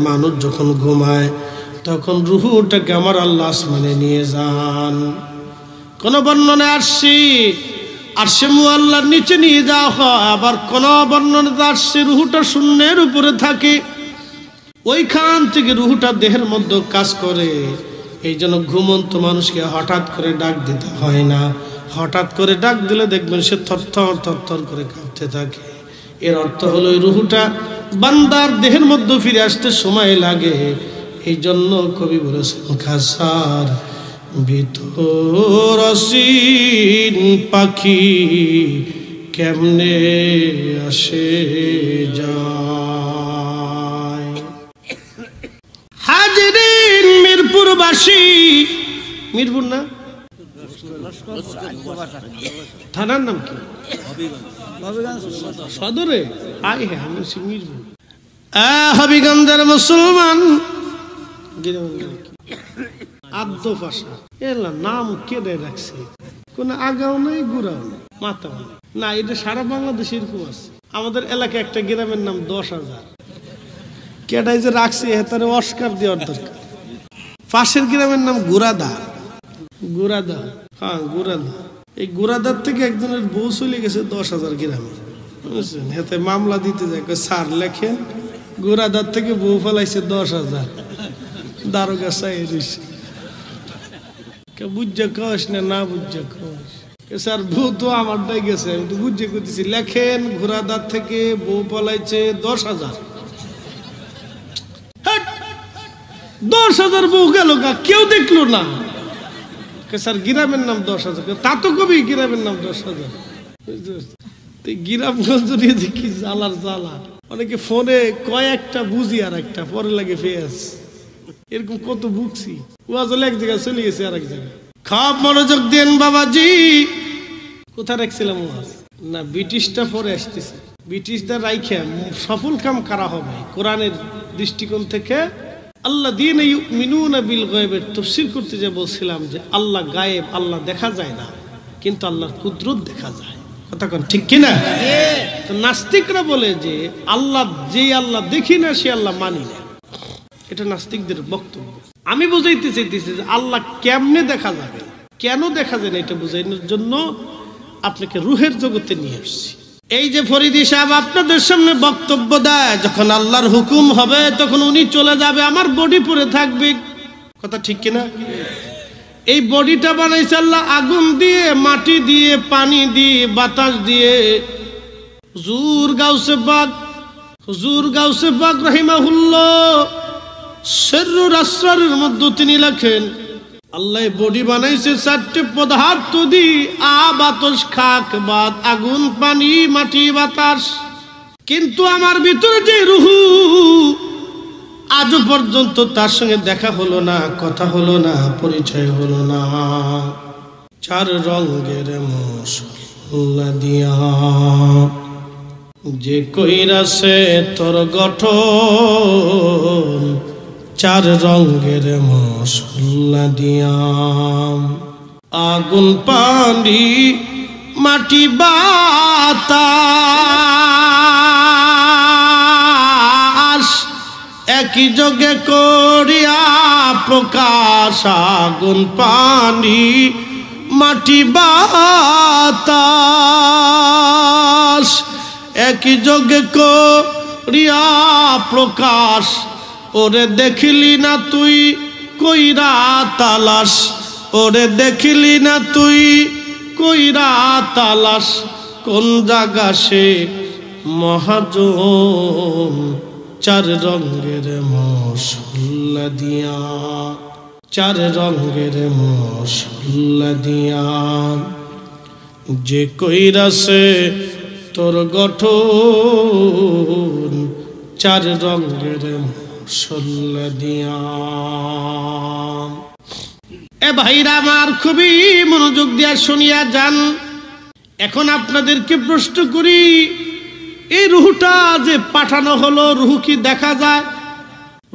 মানুষ যখন ঘুমায় তখন রুহটাকে আমার আল্লাহ আসমানে নিয়ে যান। কোন বর্ণনায় আসছে আরশে মুআল্লার নিচে নিয়ে যাওয়া হয়, আবার কোন বর্ণনাতে আসছে রুহটা শূন্যের উপরে থাকে, ওইখান থেকে রুহটা দেহের মধ্যে কাজ করে। এই জন্য ঘুমন্ত মানুষকে হঠাৎ করে ডাক দিতে হয় না। হঠাৎ করে ডাক দিলে দেখবেন সে থরথর থরথর করে কাঁপতে থাকে। এর অর্থ হলো এই রুহটা বান্দার দেহের মধ্যে ফিরে আসতে সময় লাগে। এই জন্য কবি বলেছেন খাসার ভিতর অসীন পাখি কেমনে আসে যায়। হাজরিন মিরপুরবাসী, মিরপুর না থানার নাম কি? সদরে। আই হ্যাঁ আমি মিরপুর। হবিগঞ্জের মুসলমান আদ্য ভাষা এলা নাম কেটে রাখছে, কোন আগাও নাই গুড়াও নাই মাথাও নাই। না, এটা সারা বাংলাদেশে এরকম আছে। আমাদের এলাকায় একটা গ্রামের নাম 10,000, কেটাই যে রাখছে তার অস্কার দেওয়ার দরকার। পাশের গ্রামের নাম গুড়াদা। গুড়াদা, হ্যাঁ গুড়াদা। এই গুড়াদার থেকে একজনের বউ চলে গেছে 10,000 গ্রামে, বুঝছেন? হাতে মামলা দিতে যায়, স্যার লেখেন গুড়াদার থেকে বউ ফেলাইছে 10,000। দারোগা চাই রয়েছে, বুঝে কস না বুঝে কস। স্যার বউ তো আমারটাই গেছে, আমি তো বুঝে করতেছি। লেখেন ঘোড়াদার থেকে বউ পালাইছে 10,000। 10,000 বউ গেল গা, কেউ দেখলো না। স্যার গ্রামের নাম 10,000, তা তো কবি গ্রামের নাম 10,000। গ্রামগঞ্জ নিয়ে দেখি জ্বালার জ্বালা। অনেকে ফোনে কয়েকটা বুঝি আর একটা পরে লাগে ফেস, এরকম কত বুঝছি। ওয়াজ এক জায়গায় চলে গেছে আর এক জায়গায়। খাপ মনোযোগ দেন বাবাজি। কোথায় রাখছিলাম ওয়াজ? না, ব্রিটিশটা পরে আসতেছে। ব্রিটিশটা রাইখে সফল কাম করা হবে কোরআনের দৃষ্টিকোণ থেকে। আল্লাযীনা ইউমিনুনা বিল গায়বের তাফসীর করতে যে বলছিলাম যে আল্লাহ গায়েব, আল্লাহ দেখা যায় না, কিন্তু আল্লাহর কুদরত দেখা যায়। কথা কোন ঠিক কিনা? তো নাস্তিকরা বলে যে আল্লাহ, যে আল্লাহ দেখি না সে আল্লাহ মানি না। এটা নাস্তিকদের বক্তব্য। আমি বুঝাইতে চাইতেছি যে আল্লাহ কেমনে দেখা যাবে, কেন দেখা যায় না, এটা বুঝানোর জন্য আপনাকে রুহের জগতে নিয়ে আসছি। এই যে ফরিদি সাহেব আপনাদের সামনে বক্তব্য দেয়, যখন আল্লাহর হুকুম হবে তখন উনি চলে যাবে, আমার বডি পড়ে থাকবে। কথা ঠিক কিনা? এই বডিটা বানাইছে আল্লাহ আগুন দিয়ে, মাটি দিয়ে, পানি দিয়ে, বাতাস দিয়ে। হুজুর গাউসে পাক রাহিমাহুল্লাহ সিররুল আসরারের মধ্যে তিনি লেখেন আল্লাহ বডি বানাইছে 4টে পদার্থ দিয়ে, বাতাস, খাক, বাত, আগুন, পানি, মাটি, বাতাস। কিন্তু আমার ভিতরে যে রুহু, আজও পর্যন্ত তার সঙ্গে দেখা হলো না, কথা হলো না, পরিচয় হলো না। 4 রঙের মশলা দিয়া যে কইরাছে তোর গঠন, 4 রঙের মশলা দিয়া, আগুন, পানি, মাটি, বাতাস একই যোগে করিয়া প্রকাশ। আগুন, পানি, মাটি, বাতাস একই যোগে করিয়া প্রকাশ। ওরে দেখিলি না তুই কইরা তালাশ, ওরে দেখিলি না তুই কইরা তালাশ, কোন জায়গা সে মহাজন। 4 রঙের মশলা দিয়া, 4 রঙের মশলা দিয়া যে কইরাছে তোর গঠন, 4 রঙের মশলা দিয়া। এ ভাইরা আমার, খুবই মনোযোগ দিয়া শুনিয়া যান। এখন আপনাদেরকে প্রশ্ন করি, এই রুহটা যে পাঠানো হলো, রুহ কি দেখা যায়?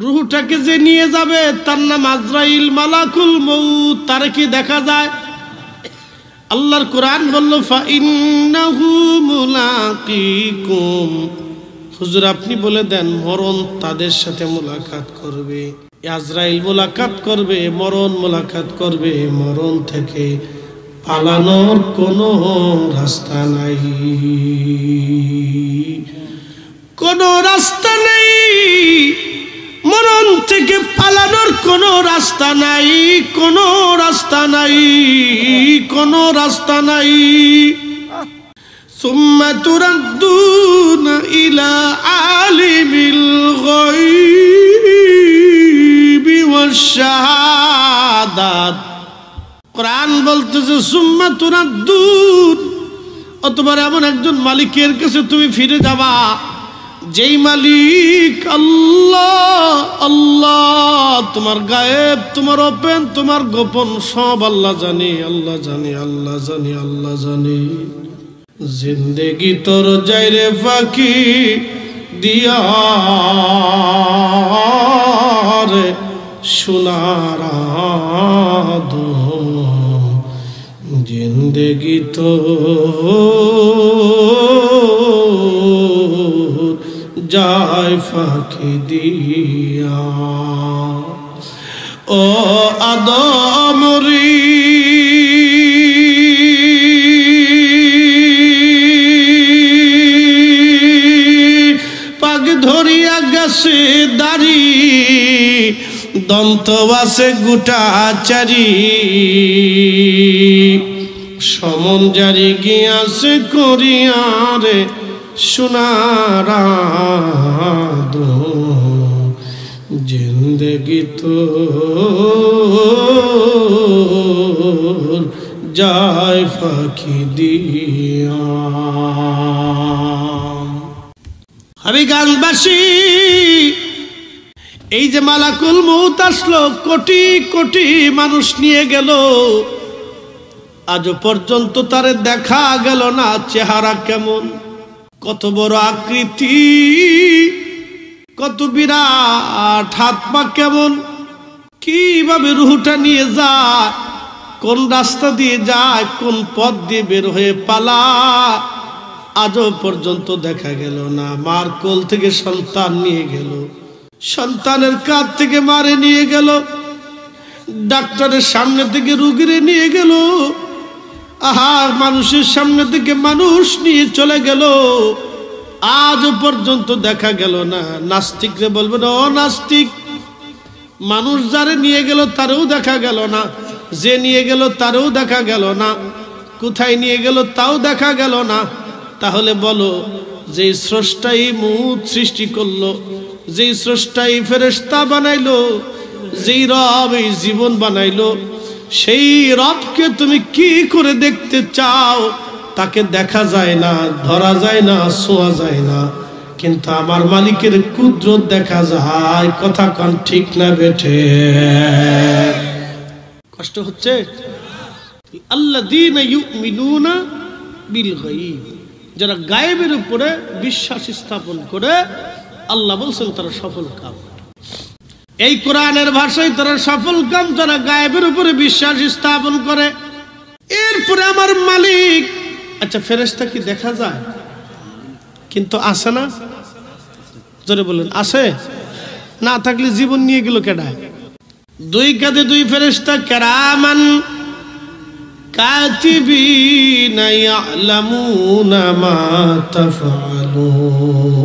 রুহটাকে যে নিয়ে যাবে তার নাম আজরাইল, মালাকুল মউত, তার কি দেখা যায়? আল্লাহর কোরআন বলল ফাইন্নাহু মুলাকিকুম হুজুর আপনি বলে দেন মরণ তাদের সাথে মোলাকাত করবে, আজরাইল মোলাকাত করবে, মরণ মোলাকাত করবে, মরণ থেকে পালানোর কোনো রাস্তা নাই, কোনো রাস্তা নেই, মরণ থেকে পালানোর কোনো রাস্তা নাই, কোনো রাস্তা নাই, কোনো রাস্তা নাই। সুম্মা তুরাদ্দুনা ইলা আলিমিল গায়বি ওয়াশ শাহাদাত। কোরআন বলতেছে সুম্মা তুরাদ্দুন, অতঃপর এমন একজন মালিকের কাছে তুমি ফিরে যাবা যেই মালিক আল্লাহ। আল্লাহ তোমার গায়েব, তোমার ওপেন, তোমার গোপন সব আল্লাহ জানে, আল্লাহ জানে, আল্লাহ জানে, আল্লাহ জানে। জিন্দেগি তোর যাইরে ফাঁকি দিয়া রে সোনার জিন্দেগি তো যায় ফাঁকি দিয়া। ও আদমরি পাগ ধরিয়া গেছে দাড়ি, দন্ত আছে গোটাচারি, সমন জারি গিয়াছে করিয়ারে সোনার জিন্দেগি তো যায় ফাঁকি দিয়া। আমি গানবাসী, এই যে মালাকুল মউত আসলো, কোটি কোটি মানুষ নিয়ে গেল, আজও পর্যন্ত তারে দেখা গেল না চেহারা কেমন, কত বড় আকৃতি, কত বিরাট, হাত পা কেমন, কিভাবে রুহটা নিয়ে যায়, কোন রাস্তা দিয়ে যায়, কোন পথ দিয়ে বের হয়ে পালা, আজও পর্যন্ত দেখা গেল না। মার কোল থেকে সন্তান নিয়ে গেল, সন্তানের কাঁধ থেকে মারে নিয়ে গেল, ডাক্তারের সামনে থেকে রুগীরে নিয়ে গেল, আহার মানুষের সামনে থেকে মানুষ নিয়ে চলে গেল, আজও পর্যন্ত দেখা গেল না। নাস্তিকরে বলবেন ও নাস্তিক, মানুষ যারে নিয়ে গেল তারেও দেখা গেল না, যে নিয়ে গেল তারেও দেখা গেল না, কোথায় নিয়ে গেল তাও দেখা গেল না। তাহলে বলো, যে স্রষ্টাই মউত সৃষ্টি করলো, যেই স্রষ্টাই ফেরেশতা বানাইলো, যেই রব এই জীবন বানাইলো, সেই রবকে তুমি কি করে দেখতে চাও? তাকে দেখা যায় না, ধরা যায় না, ছোঁয়া যায় না, কিন্তু আমার মালিকের কুদরত দেখা যায়। কথা কান ঠিক না বেঠে? কষ্ট হচ্ছে? আল্লাযীনা ইউমিনুনা বিল গায়ব, যারা গায়েবের উপরে বিশ্বাস স্থাপন করে, আল্লাহ বলছেন তারা সফল কাম। এই কোরআনের ভাষায় তারা সফল কাম, যারা গায়েবের উপরে বিশ্বাস স্থাপন করে। এরপরে আমার মালিক, আচ্ছা ফেরেশতা কি দেখা যায়? কিন্তু আসে না, জোরে বলেন আছে? না থাকলে জীবন নিয়ে গেল কেডায়? দুই কাঁধে দুই ফেরেশতা, কেরামান কাতিবিনা ইয়ালামুনা মা তাফআলুন।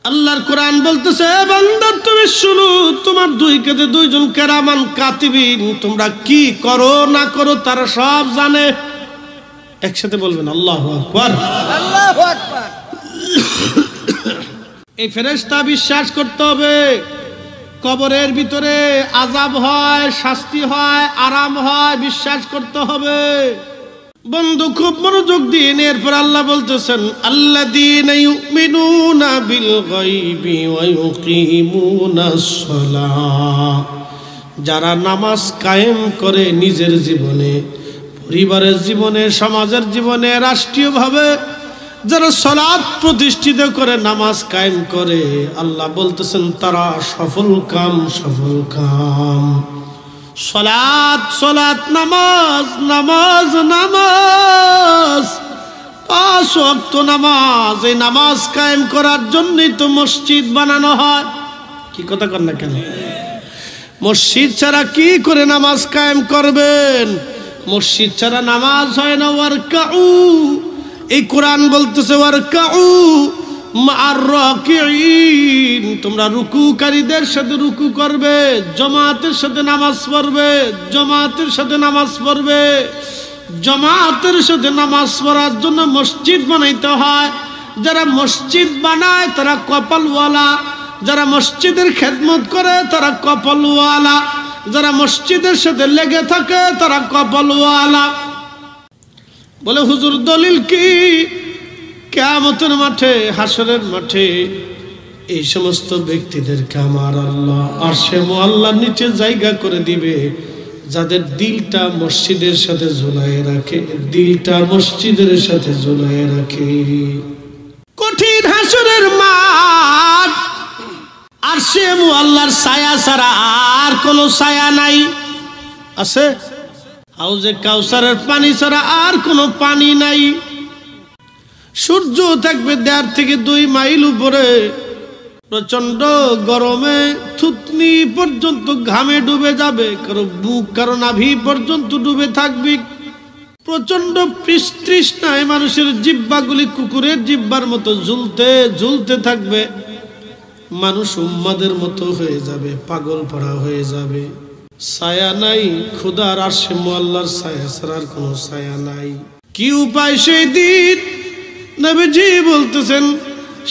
আল্লাহর কোরআন বলতেছে, বান্দা তুমি শুনো, তোমার দুই কাঁধে দুইজন কেরামান কাতিবিন, তোমরা কি করো না করো তারা সব জানে। একসাথে বলবেন আল্লাহু আকবার, আল্লাহু আকবার। এই ফেরেশতা বিশ্বাস করতে হবে। কবরের ভিতরে আযাব হয়, শাস্তি হয়, আরাম হয়, বিশ্বাস করতে হবে। বন্ধু খুব মনোযোগ দিন। এরপর আল্লাহ বলতেছেন, আল্লাযীনা ইউমিনুনা বিল গায়বি ওয়া ইউকিমুনাস সালাহ, যারা নামাজ কায়েম করে নিজের জীবনে, পরিবারের জীবনে, সমাজের জীবনে, রাষ্ট্রীয়ভাবে যারা সালাত প্রতিষ্ঠিত করে, নামাজ কায়েম করে, আল্লাহ বলতেছেন তারা সফল কাম, সফল কাম। সালাত সালাত, নামাজ নামাজ নামাজ, 5 ওয়াক্ত নামাজ। এই নামাজ কায়েম করার জন্যই তো মসজিদ বানানো হয়। কি কথা কন না কেন? মসজিদ ছাড়া কি করে নামাজ কায়েম করবেন? মসজিদ ছাড়া নামাজ হয় না। ওয়ারকাউ, এই কোরআন বলতেছে ওয়ারকাউ মা'আর রাকিঈন, তোমরা রুকুকারীদের সাথে রুকু করবে, জামাতের সাথে নামাজ পড়বে, জামাতের সাথে নামাজ পড়বে। জামাতের সাথে নামাজ পড়ার জন্য মসজিদ বানাইতে হয়। যারা মসজিদ বানায় তারা কপালওয়ালা, যারা মসজিদের খেদমত করে তারা কপালওয়ালা, যারা মসজিদের সাথে লেগে থাকে তারা কপালওয়ালা। বলে হুজুর দলিল কি? কিয়ামতের মাঠে, হাসরের মাঠে এই সমস্ত ব্যক্তিদেরকে আমার আল্লাহ আরশে মুআল্লার নিচে জায়গা করে দিবে, যাদের দিলটা মসজিদের সাথে ঝুলায়ে রাখে, দিলটা মসজিদের সাথে ঝুলায়ে রাখে। কঠিন হাসরের মাঠ, আরশে মুআল্লার ছায়া ছাড়া আর কোনো ছায়া নাই। আছে? হাউজে কাউসারের পানি ছাড়া আর কোনো পানি নাই। সূর্য থাকবে 1.5 থেকে 2 মাইল উপরে, প্রচন্ড গরমে থুতনি পর্যন্ত ঘামে ডুবে যাবে, কারো বুক কারো নাভি পর্যন্ত ডুবে থাকবে। প্রচন্ড তৃষ্ণায় মানুষের জিহ্বাগুলি কুকুরের জিহ্বার মতো ঝুলতে ঝুলতে থাকবে। মানুষ উম্মাদের মতো হয়ে যাবে, পাগল পড়া হয়ে যাবে। ছায়া নাই, খোদার আরশে মুআল্লার ছায়া ছাড়ার কোনো ছায়া নাই। কি উপায় সেই দিন? নবীজি বলতেছেন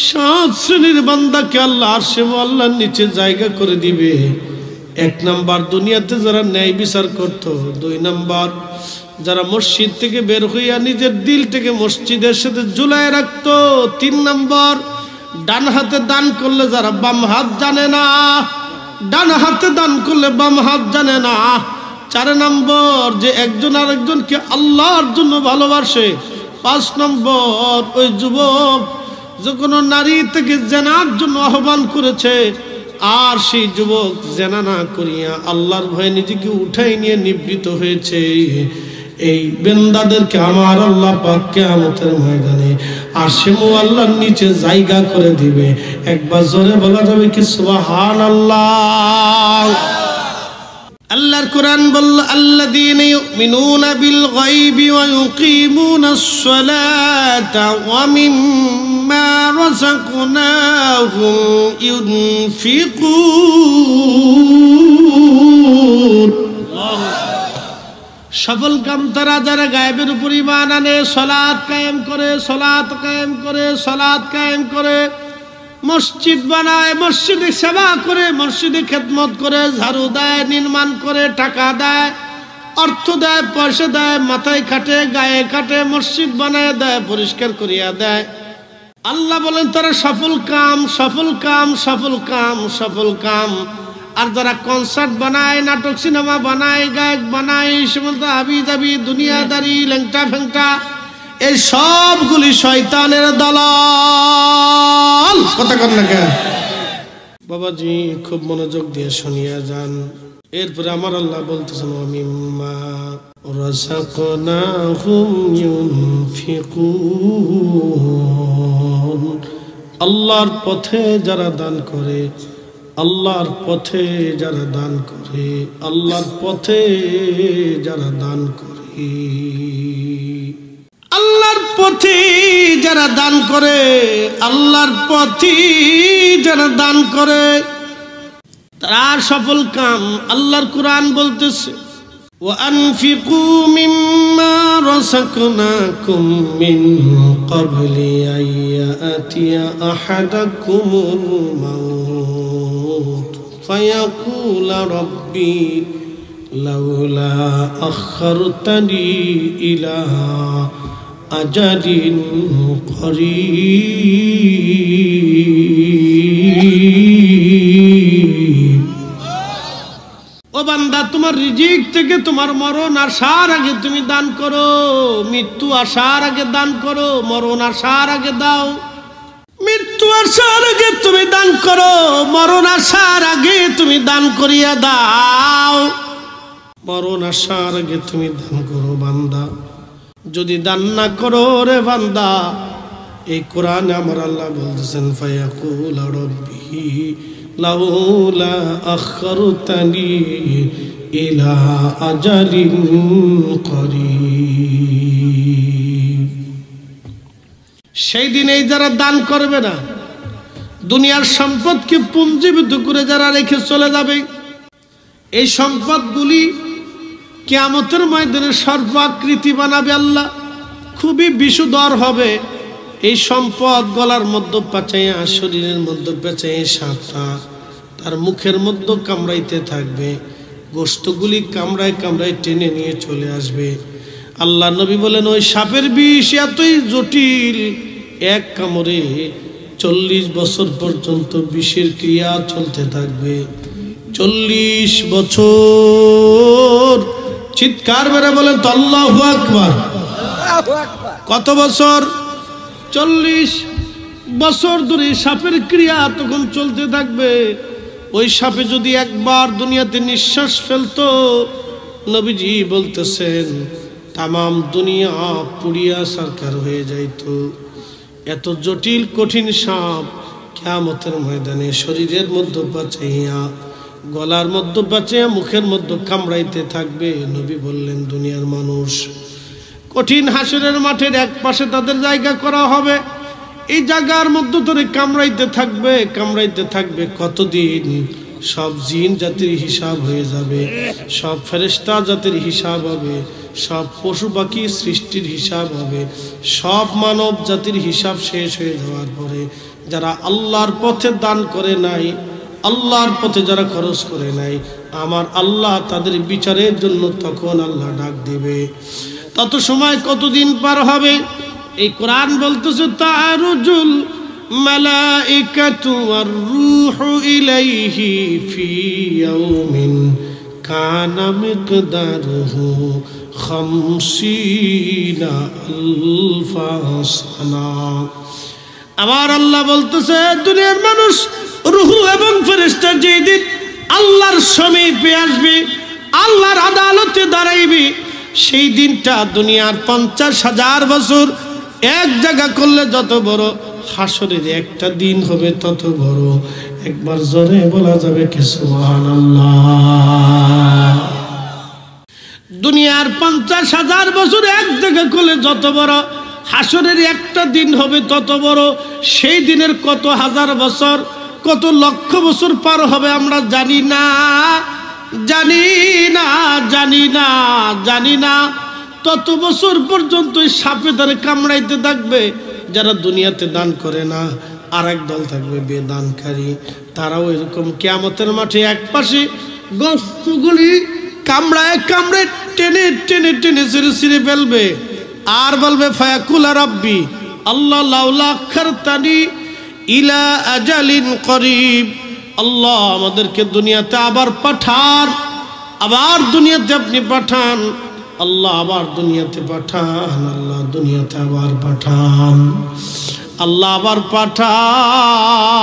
7 শ্রেণীর বান্দাকে আল্লাহ আরশে মুআল্লার নিচে জায়গা করে দিবে। 1 নাম্বার দুনিয়াতে যারা ন্যায় বিচার করত, 2 নাম্বার যারা মসজিদ থেকে বের হইয়া নিজের দিলটাকে মসজিদের সাথে ঝুলায় রাখতো, 3 নাম্বার ডান হাতে দান করলে যারা বাম হাত জানে না, ডান হাতে দান করলে বাম হাত জানে না। 4 নম্বর যে একজন আরেকজনকে আল্লাহর জন্য ভালোবাসে। 5 নম্বর ওই যুবক যে কোনো নারী থেকে জেনার জন্য আহ্বান করেছে, আর সেই যুবক জেনা না করিয়া আল্লাহর ভয়ে নিজেকে উঠাই নিয়ে নিবৃত হয়েছে। এই বান্দাদেরকে আমার আল্লাহ পাক কিয়ামতের ময়দানে আরশে মুআল্লার নিচে জায়গা করে দিবে। একবার জোরে বলা যাবে কি সুবহানাল্লাহ? আল্লাহর কোরআন বলল আল্লাযীনা ইউমিনুনা বিল গায়বি ওয়া ইউকিমুনাস সালাতা ওয়া মিম্মা রাযাকনাহুম ইউনফিকুন। সফল কাম তারা যারা গায়েবের উপর ঈমান আনে, সালাত কায়েম করে, সালাত কায়েম করে, সালাত কায়েম করে, মসজিদ বানায়, মসজিদে সেবা করে, মসজিদে খেদমত করে, ঝাড়ু দেয়, নির্মাণ করে, টাকা দেয়, অর্থ দেয়, পয়সা দেয়, মাথায় খাটে, গায়ে খাটে, মসজিদ বানায় দেয়, পরিষ্কার করিয়া দেয়। আল্লাহ বলেন তারা সফল কাম, সফল কাম, সফল কাম, সফল কাম। আর যারা কনসার্ট বানায়, নাটক সিনেমা বানায়, গায়ক বানায়, সমস্ত হাবি জাবি দুনিয়াদারি ল্যাংটা ফ্যাংটা, এই সবগুলি শয়তানের দালাল। কথা কন না কেন বাবাজি? খুব মনোযোগ দিয়ে শুনিয়া যান। এরপরে আমার আল্লাহ বলতেছেন ওয়া মিম্মা রাযাকনাহুম ইউনফিকুন। আল্লাহর পথে যারা দান করে, আল্লাহর পথে যারা দান করে, আল্লাহর পথে যারা দান করে, আল্লাহর পথে যারা দান করে, আল্লাহর পথে যারা দান করে তারা সফল কাম। আল্লাহর কোরআন বলতেছে ওয়া আনফিকু মিম্মা রাযাকনাকুম মিন ক্বাবলি আইয়াতিয়া আহাদাকুমুল মাউত ফায়াকুলা রাব্বি লাউলা আখারতানি ইলা আজালিন করিব। ও বান্দা, তোমার রিজিক থেকে তোমার মরণ আসার আগে তুমি দান করো, মৃত্যু আসার আগে দান করো, মরণ আসার আগে দাও। মৃত্যু আসার আগে তুমি দান করো, মরণ আসার আগে তুমি দান করিয়া দাও। মরণ আসার আগে তুমি দান করো বান্দা। যদি দান না করো রে বান্দা, এই কোরআনে আমার আল্লাহ বলতেছেন ফায়াকুল রাব্বি লাউলা আখরতানি ইলা আজালিন করিব। সেই দিন এই যারা দান করবে না, দুনিয়ার সম্পদকে পুঞ্জীভূত করে যারা রেখে চলে যাবে, এই সম্পদগুলি কিয়ামতের ময়দানে সর্প আকৃতি বানাবে আল্লাহ, খুবই বিষধর হবে। এই সম্পদ গলার মধ্যে পেঁচাইয়া, শরীরের মধ্যে পেঁচাইয়া সাপটা তার মুখের মধ্যে কামড়াইতে থাকবে, গোশতগুলি কামড়ায় কামড়ায় টেনে নিয়ে চলে আসবে। আল্লাহ নবী বলেন ওই সাপের বিষ এতই জটিল, এক কামড়ে 40 বছর পর্যন্ত বিষের ক্রিয়া চলতে থাকবে। 40 বছর। চিৎকার মেরে বলেন তো আল্লাহু আকবার। কত বছর? 40 বছর ধরে সাপের ক্রিয়া তখন চলতে থাকবে। ওই সাপে যদি একবার দুনিয়াতে নিঃশ্বাস ফেলতো, নবীজি বলতেছেন তামাম দুনিয়া পুড়িয়া সারকার হয়ে যাইত। এত জটিল কঠিন সাপ কিয়ামতের ময়দানে শরীরের মধ্যে বাঁচাইয়া, গলার মধ্যে বাঁচাইয়া, মুখের মধ্যে কামড়াইতে থাকবে। নবী বললেন দুনিয়ার মানুষ কঠিন হাসরের মাঠের এক পাশে তাদের জায়গা করা হবে, এই জায়গার মধ্যে ধরে কামড়াইতে থাকবে, কামড়াইতে থাকবে। কতদিন? সব জিন জাতির হিসাব হয়ে যাবে, সব ফেরেশতা জাতির হিসাব হবে, সব পশু পাখি সৃষ্টির হিসাব হবে, সব মানব জাতির হিসাব শেষ হয়ে যাওয়ার পরে যারা আল্লাহর পথে দান করে নাই, আল্লাহর পথে যারা খরচ করে নাই, আমার আল্লাহ তাদের বিচারের জন্য তখন আল্লাহ ডাক দিবে। তত সময় কতদিন পার হবে? এই কোরআন বলতেছে তারুজুল মালাইকাতু ওয়ার রূহু ইলাইহি ফি ইয়াউমিন কানা মিকদারুহু 50 আলফা সানা। আমার আল্লাহ বলতেছে দুনিয়ার মানুষ রূহ এবং ফেরেশতা যেদিন আল্লাহর সমীপে আসবে, আল্লাহর আদালতে দাঁড়াইবে, সেই দিনটা দুনিয়ার 50,000 বছর এক জায়গা করলে যত বড়, হাসরের একটা দিন হবে তত বড়। একবার জোরে বলা যাবে কি সুবহানাল্লাহ? দুনিয়ার 50,000 বছর এক জায়গা করলে যত বড়, হাসরের একটা দিন হবে তত বড়। সেই দিনের কত হাজার বছর, কত লক্ষ বছর পার হবে আমরা জানি না, জানি না, জানি না, জানি না। তত বছর পর্যন্ত সাপে ধরে কামড়াইতে থাকবে। যারা দুনিয়াতে দান করে না, আর এক দল থাকবে বেদানকারী, তারাও এরকম কিয়ামতের মাঠে এক পাশে গোশতগুলি কামড়ায় কামড়ে টেনে টেনে টেনে ছিঁড়ে ছিঁড়ে ফেলবে, আর বলবে ফায়াকুল রাব্বি আল্লাহ লাউলা আখারতানি ইলা আজালিন করিব। আল্লাহ আমাদেরকে দুনিয়াতে আবার পাঠান, আবার দুনিয়াতে আপনি পাঠান, আল্লাহ আবার দুনিয়াতে পাঠান, আল্লাহ দুনিয়াতে আবার পাঠান, আল্লাহ আবার পাঠান,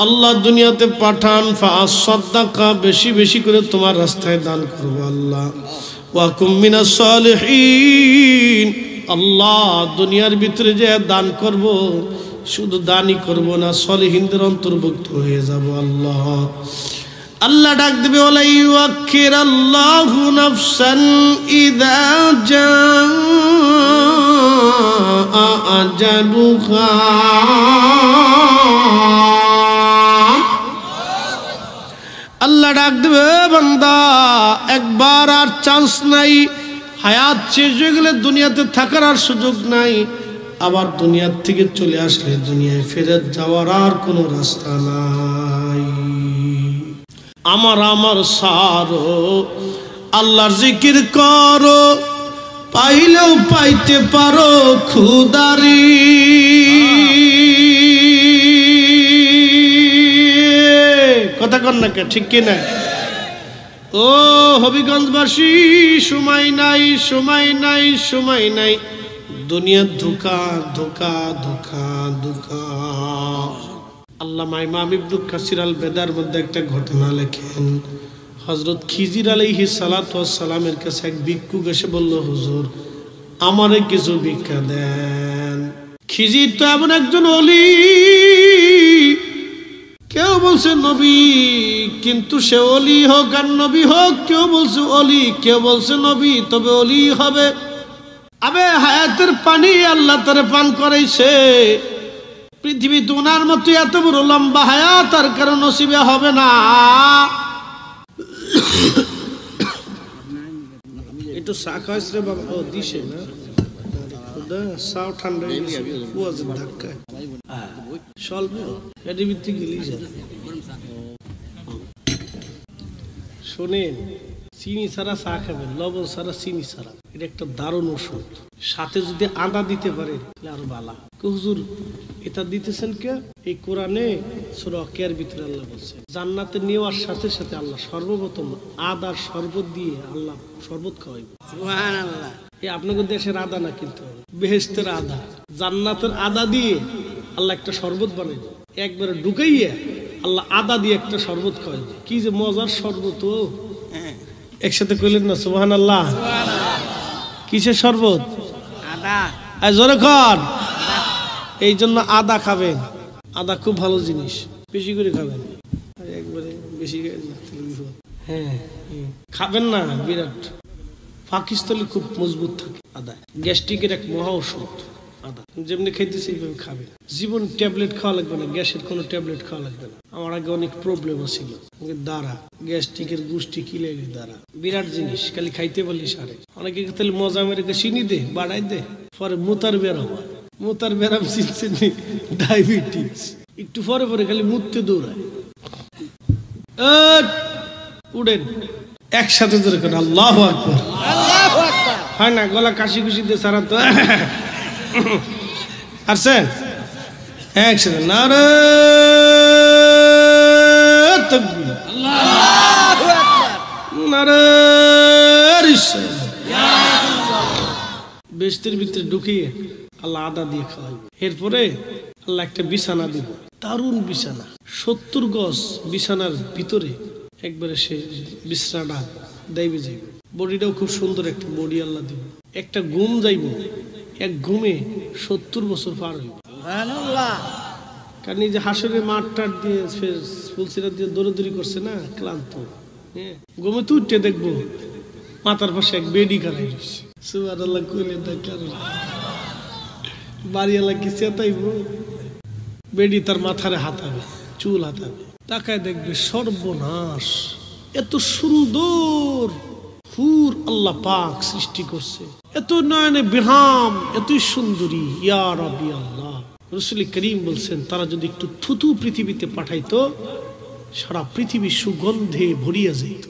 আল্লাহ দুনিয়াতে পাঠান। ফাসাদদাকা বেশি বেশি করে তোমার রাস্তায় দান করবো আল্লাহ। ওয়া কুম মিনাস সালিহিন। আল্লাহ দুনিয়ার ভিতরে যে দান করব, শুধু দানই করব না, সলিহিনদের অন্তর্ভুক্ত হয়ে যাব আল্লাহ। আল্লাহ ডাক দেবে ওয়ালা ইউআখিরাল্লাহু নাফসান ইযা জাআ আজালুহা। আল্লাহ ডাক দেবে বান্দা একবার আর চান্স নাই, হায়াত শেষ হয়ে গেলে দুনিয়াতে থাকার আর সুযোগ নাই। আবার দুনিয়ার থেকে চলে আসলে দুনিয়ায় ফেরত যাওয়ার আর কোনো রাস্তা নাই। আমার সারো আল্লাহর জিকির করো, পাইলেও পাইতে পারো খুদারি। কথা কন না কে, ঠিক কিনা? ও হবিগঞ্জবাসী, সময় নাই, সময় নাই, সময় নাই। দুনিয়ার ধোঁকা, ধোঁকা, ধোঁকা, ধোঁকা। আল্লামা ইমাম ইবনে কাসির আল বেদার মধ্যে একটা ঘটনা লেখেন। হযরত খিজির আলাইহিস সালাতু ওয়াস সালামের কাছে এক ভিক্ষুক এসে বলল, হুজুর আমারে কিছু ভিক্ষা দেন। খিজির তো এমন একজন ওলি, কেউ বলছে নবী, কিন্তু সে ওলি হোক আর নবী হোক, কেউ বলছে ওলি, কেউ বলছে নবী, তবে ওলি হবে। আবে হায়াতের পানি আল্লাহ তারে পান করাইছে, পৃথিবীতে ওনার মতো এত বড় লম্বা হায়াত আর কারো নসিবে হবে না। একটু চা খাইছ রে বাবা? ও দিছে না, চাও ঠান্ডা ধাক্কা চলবে। শোনেন, চিনি ছাড়া চা খাবেন, লবণ ছাড়া চিনি ছাড়া, এটা একটা দারুণ ওষুধ। সাথে যদি আদা দিতে পারেন আরো ভালো। হুজুর এটা দিতেছেন কে? এই কোরআনে সূরা ওয়াকিয়ার ভিতরে আল্লাহ বলছে, জান্নাতে নেওয়ার সাথে সাথে আল্লাহ সর্বপ্রথম আদার শরবত দিয়ে আল্লাহ শরবত খাওয়াইবে। সুবহানাল্লাহ। এই আপনাদের দেশের আদা না, কিন্তু বেহেশতের আদা, জান্নাতের আদা দিয়ে আল্লাহ একটা শরবত বানাইবে। একবারে ঢুকাইয়া আল্লাহ আদা দিয়ে একটা শরবত খাওয়াইবে। কি যে মজার শরবত! একসাথে কইলেন না সুবহানাল্লাহ? কিসের শরবত? আদা। জোরে কর। এই জন্য আদা খাবেন। আদা খুব ভালো জিনিস, বেশি করে খাবেন। একবারে বেশি হ্যাঁ খাবেন না, বিরাট পাকিস্তানি খুব মজবুত থাকে আদা। গ্যাস্ট্রিকের এক মহা ওষুধ আদা। যেমনি খাইতেছে এইভাবে খাবে। জীবন ট্যাবলেট খাওয়া লাগবে না, গ্যাসের কোনো ট্যাবলেট খাওয়া লাগবে না। আমার আগে অনেক প্রবলেম ছিল, দ্বারা গ্যাস্ট্রিকের গোষ্ঠী কিলের দ্বারা বিরাট জিনিস, খালি খাইতে বললি সারে। অনেকে তাহলে মজা মেরে চিনি দে, বাড়াই দে, পরে মুতার বেরাম, মুতার বেরাম চিনছে, ডায়াবেটিস, একটু পরে পরে খালি মুততে দৌড়ায়। উঠেন একসাথে ধরে করেন আল্লাহু আকবার। হয় না, গলা কাশি কুশি দিয়ে সারা তো আসছেন একসাথে নারে তাকবীর, আল্লাহু আকবার, নারে রিসালাত। বেহেশতের ভিতরে ঢুকিয়ে আল্লাহ আদা দিয়ে খাওয়াইবে। এরপরে আল্লাহ একটা বিছানা দিব, দারুণ বিছানা, 70 গজ বিছানার ভিতরে একবারে সে বিশ্রাটা দেবে যাইব। বডিটাও খুব সুন্দর একটা বডি আল্লাহ দিব। একটা ঘুম যাইব, এক ঘুমে 70 বছর পার হইব। কারণ এই যে হাসরের মাঠ টাট দিয়ে ফুলসিরা দিয়ে দৌড়াদৌড়ি করছে না, ক্লান্ত, হ্যাঁ, ঘুমে তো উঠে দেখবো মাথার পাশে এক বেডি কারাই রয়েছে। সুবহানাল্লাহ কইলে বাড়ি আল্লাহ কি চেতাইব, বেডি তার মাথারে হাতাবে, চুল হাতাবে, তাকায় দেখবে সর্বনাশ, এত সুন্দর হুর আল্লাহ পাক সৃষ্টি করছে, এত নয়নে বিহাম, এতই সুন্দরী। ইয়া রাব্বি আল্লাহ। রাসূল করিম বলছেন, তারা যদি একটু থুতু পৃথিবীতে পাঠাইতো, সারা পৃথিবী সুগন্ধে ভরিয়া যাইত।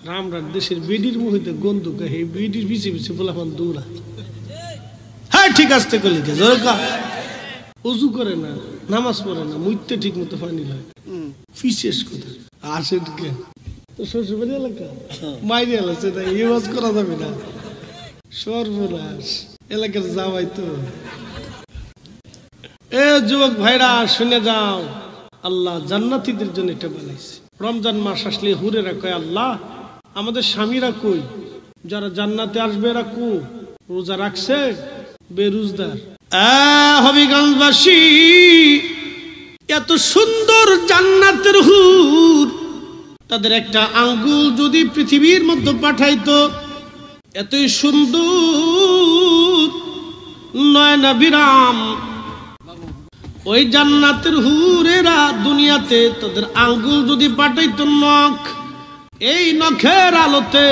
রামরার দেশের বেডির মুহিতে গন্ধ গায়ে, বেডির পিছে পিছে বলাফান দৌড়া। হ্যাঁ ঠিক আসতে করলি উজু করে না, নামাজ পড়ে না, মুইতে ঠিক মতো পানি লাগে, বিশেষ কথা আসেন কে শ্বশুরবাড়ি এলাকা মাইরে এলাছে, তাই ইউজ করা যাবে না, সর্বনাশ এলাকার যাওয়াই তো। এ যুবক ভাইরা শুনে যাও, আল্লাহ জান্নাতীদের জন্য এটা বানাইছে। রমজান মাস আসলে হুরেরা কয়, আল্লাহ আমাদের স্বামীরা কই, যারা জান্নাতে আসবে এরা কো? রোজা রাখছে, বেরোজগার। হবিগঞ্জবাসী, এত সুন্দর জান্নাতের হুর, তাদের একটা আঙ্গুল যদি পৃথিবীর মধ্যে পাঠাইতো, এতই সুন্দর নয়না বিরাম, ওই জান্নাতের হুরেরা দুনিয়াতে তাদের আঙ্গুল যদি পাঠাইতো নখ, এই নখের আলোতে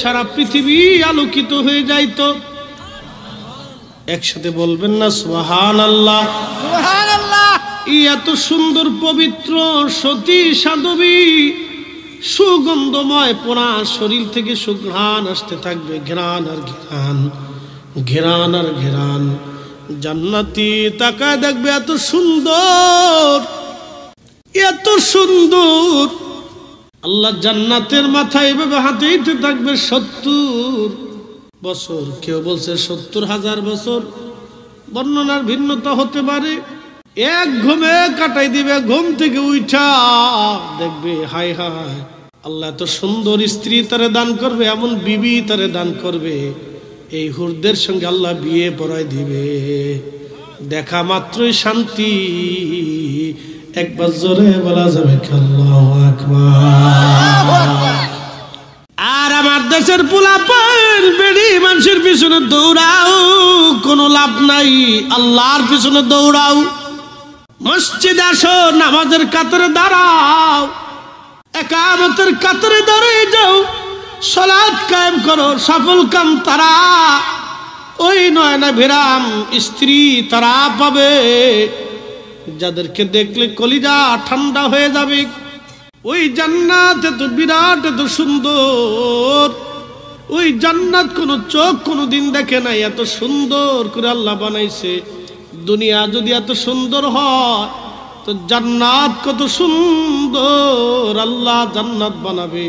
সারা পৃথিবী আলোকিত হয়ে যাইতো। একসাথে বলবেন না সুবহানাল্লাহ? সুবহানাল্লাহ। এত সুন্দর পবিত্র সতী সাধবী, সুগন্ধময় পোড়া শরীর থেকে সুঘ্রাণ আসতে থাকবে, ঘ্রাণ আর ঘ্রাণ, ঘ্রাণ আর ঘ্রাণ। জান্নাতি তাকায় দেখবে এত সুন্দর, এত সুন্দর। আল্লাহ জান্নাতের মাথায় এভাবে হাতে দিতে থাকবে 70 বছর, কেউ বলছে 70,000 বছর, বর্ণনার ভিন্নতা হতে পারে। এক ঘুমে কাটাই দিবে, ঘুম থেকে উঠা দেখবে হায় হায় আল্লাহ এত সুন্দর স্ত্রী তারে দান করবে, এমন বিবি তারে দান করবে, এই হুরদের সঙ্গে আল্লাহ বিয়ে পড়ায় দিবে। দেখা মাত্রই শান্তি। একবার জোরে বলা যাবে আল্লাহু আকবার। আর আমার দেশের পোলাপান বেড়ি মানুষের পিছনে দৌড়াও, কোনো লাভ নাই। আল্লাহর পিছনে দৌড়াও। মসজিদে আসো, নামাজের কাতারে দাঁড়াও, একামতের কাতারে দাঁড়িয়ে যাও, সালাত কায়েম করো। সফল কাম তারা, ওই নয়না ভিরাম স্ত্রী তারা পাবে যাদেরকে দেখলে কলিজা ঠান্ডা হয়ে যাবে। ওই জান্নাত এত বিরাট, এত সুন্দর। ওই জান্নাত কোনো চোখ কোনোদিন দেখে নাই, এত সুন্দর করে আল্লাহ বানাইছে। দুনিয়া যদি এত সুন্দর হয় তো জান্নাত কত সুন্দর। আল্লাহ জান্নাত বানাবে।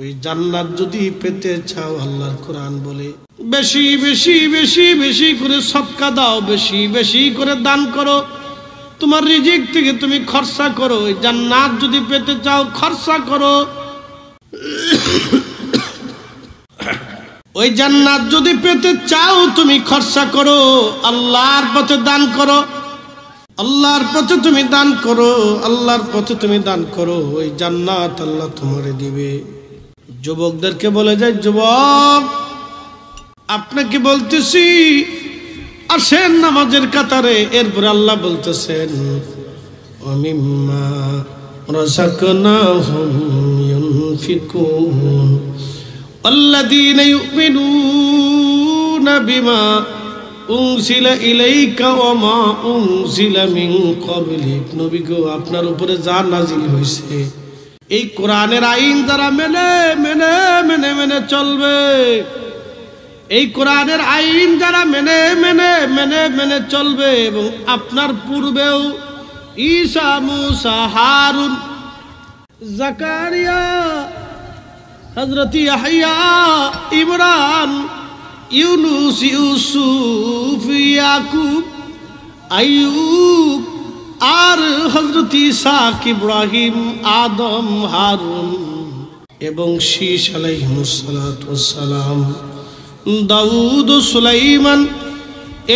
ওই জান্নাত যদি পেতে চাও, আল্লাহর কোরআন বলে বেশি বেশি বেশি বেশি করে সদকা দাও, বেশি বেশি করে দান করো। তোমার রিজিক থেকে তুমি খরচা করো। ওই জান্নাত যদি পেতে চাও, খরচা করো। ওই জান্নাত যদি পেতে চাও, তুমি খরচা করো, আল্লাহর পথে দান করো। আল্লাহর পথে তুমি দান করো, আল্লাহর পথে তুমি দান করো। ওই জান্নাত আল্লাহ তোমারে দিবে। যুবকদেরকে বলে যায়, যুবক আপনাকে বলতেছি আসেন নামাজের কাতারে। এরপর আল্লাহ বলতেছেন, ওমিম্মা রাযাকনাহুম ইউনফিকুন আল্লাযীনা ইউমিনুনা বিমা উনজিলা ইলাইকা ওয়া মা উনজিলা মিন ক্বাবলিক। নবী গো, আপনার উপরে যা নাজিল হয়েছে এই কোরআনের আইন যারা মেনে মেনে মেনে মেনে চলবে, এই কোরআনের আইন যারা মেনে মেনে মেনে মেনে চলবে, এবং আপনার পূর্বেও ঈসা, মুসা, হারুন, জাকারিয়া, হযরত ইয়াহইয়া, ইমরান, ইউনুস, ইউসুফ, ইয়াকুব, আইয়ুব, আর হযরত ইসহাক, ইব্রাহিম, আদম, হারুন এবং শীশ আলাইহিস সালাতু ওয়াস সালাম, দাউদ ও সুলাইমান,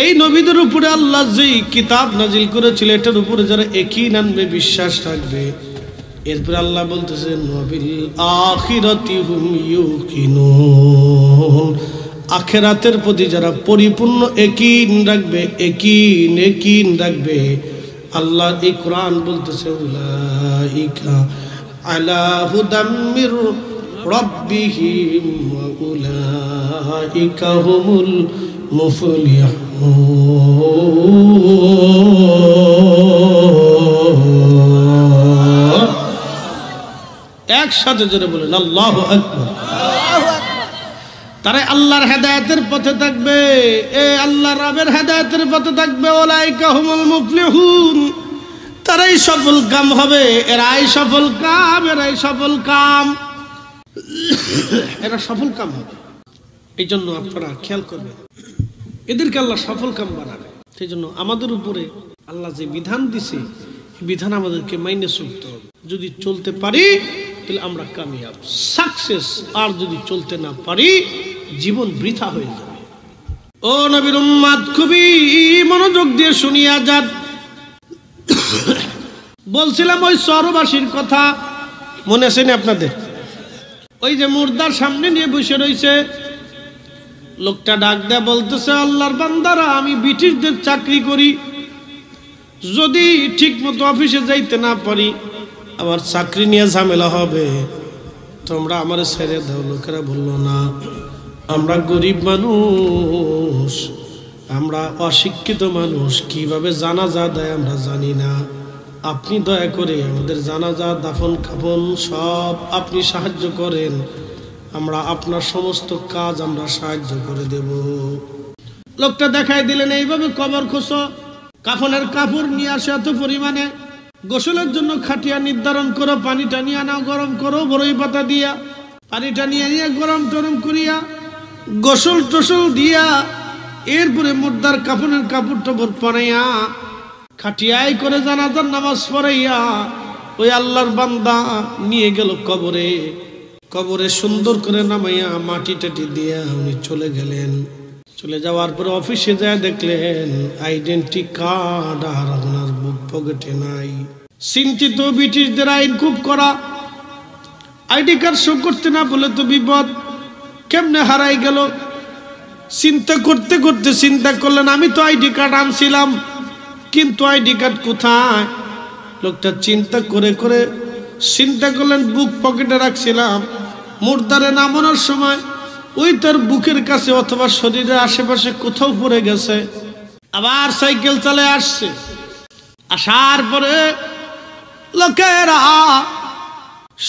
এই নবীদের উপরে আল্লাহ যেই কিতাব নাজিল করেছিল এটার উপরে যারা একই আনবে, বিশ্বাস রাখবে। এরপর আল্লাহ বলতেছেন, ওয়াবিল আখিরাতি হুম ইউকিনুন। আখিরাতের প্রতি যারা পরিপূর্ণ ইয়াকিন রাখবে, ইয়াকিন রাখবে, আল্লাহ এই কোরআন বলতেছে, উলাইকা আলা হুদাম মির রাব্বিহিম ওয়া উলাইকা হুমুল মুফলিহুন। একসাথে জোরে বলেন আল্লাহু আকবার। তারা আল্লাহর হেদায়েতের পথে থাকবে, আল্লাহ রাবের হেদায়েতের পথে থাকবে। উলাইকা হুমুল মুফলিহুন, তারাই সফল কাম হবে। এরাই সফল কাম, এরাই সফল কাম, এরা সফল কাম হবে। এই জন্য আপনারা খেয়াল করবেন, এদেরকে আল্লাহ সফল কাম বানাবে। সেই জন্য আমাদের উপরে আল্লাহ যে বিধান দিছে, বিধান আমাদেরকে মাইনে চলতে হবে। যদি চলতে পারি তাহলে আমরা কামিয়াব, সাকসেস। আর যদি চলতে না পারি, জীবন বৃথা হয়ে যাবে। ও নবীর উম্মত, খুবই মনোযোগ দিয়ে শুনিয়া যান। বলছিলাম ওই শহরবাসীর কথা, মনে আছে না আপনাদের? ওই যে মুর্দার সামনে নিয়ে বসে রয়েছে, লোকটা ডাক দেয়া বলতেছে, আল্লাহর বান্দারা, আমি ব্রিটিশদের চাকরি করি, যদি ঠিক মতো অফিসে যাইতে না পারি আমার চাকরি নিয়ে ঝামেলা হবে, তোমরা আমার ছেড়ে দাও। লোকেরা বলল, না, আমরা গরিব মানুষ, আমরা অশিক্ষিত মানুষ, কিভাবে জানাজা দেয় আমরা জানি না। আপনি দয়া করে আমাদের জানাজা, দাফন কাফন সব আপনি সাহায্য করেন, আমরা আপনার সমস্ত কাজ আমরা সাহায্য করে দেব। লোকটা দেখাই দিলেন, এইভাবে কবর খোঁজো, কাফনের কাপড় নিয়ে আসে এত পরিমাণে, গোসলের জন্য খাটিয়া নির্ধারণ করো, পানিটা নিয়ে আনাও, গরম করো বড়ই পাতা দিয়া, পানিটা নিয়ে নিয়ে গরম টরম করিয়া গোসল টোসল দিয়া, এরপরে মুর্দার কাফনের কাপড় টাপড় পরাইয়া খাটিয়াই করে জানাজার নামাজ পড়াইয়া ওই আল্লাহর বান্দা নিয়ে গেল কবরে। কবরে সুন্দর করে নামাইয়া মাটি টাটি দিয়া উনি চলে গেলেন। চলে যাওয়ার পরে অফিসে যায় দেখলেন আইডেন্টি কার্ড আর ওনার বুক পকেটে নাই। চিন্তিত, ব্রিটিশদের আইন খুব করা, আইডি কার্ড শো করতে না বলে তো বিপদ, কেমনে হারাই গেল। চিন্তা করতে করতে চিন্তা করলেন আমি তো আইডি কার্ড আনছিলাম, কিন্তু আইডি কার্ড কোথায়। লোকটা চিন্তা করে করে চিন্তা করলেন বুক পকেটে রাখছিলাম, মুর্দারে নামানোর সময় ওই তার বুকের কাছে অথবা শরীরের আশেপাশে কোথাও পড়ে গেছে। আবার সাইকেল চালে আসছে, আসার পরে লোকেরা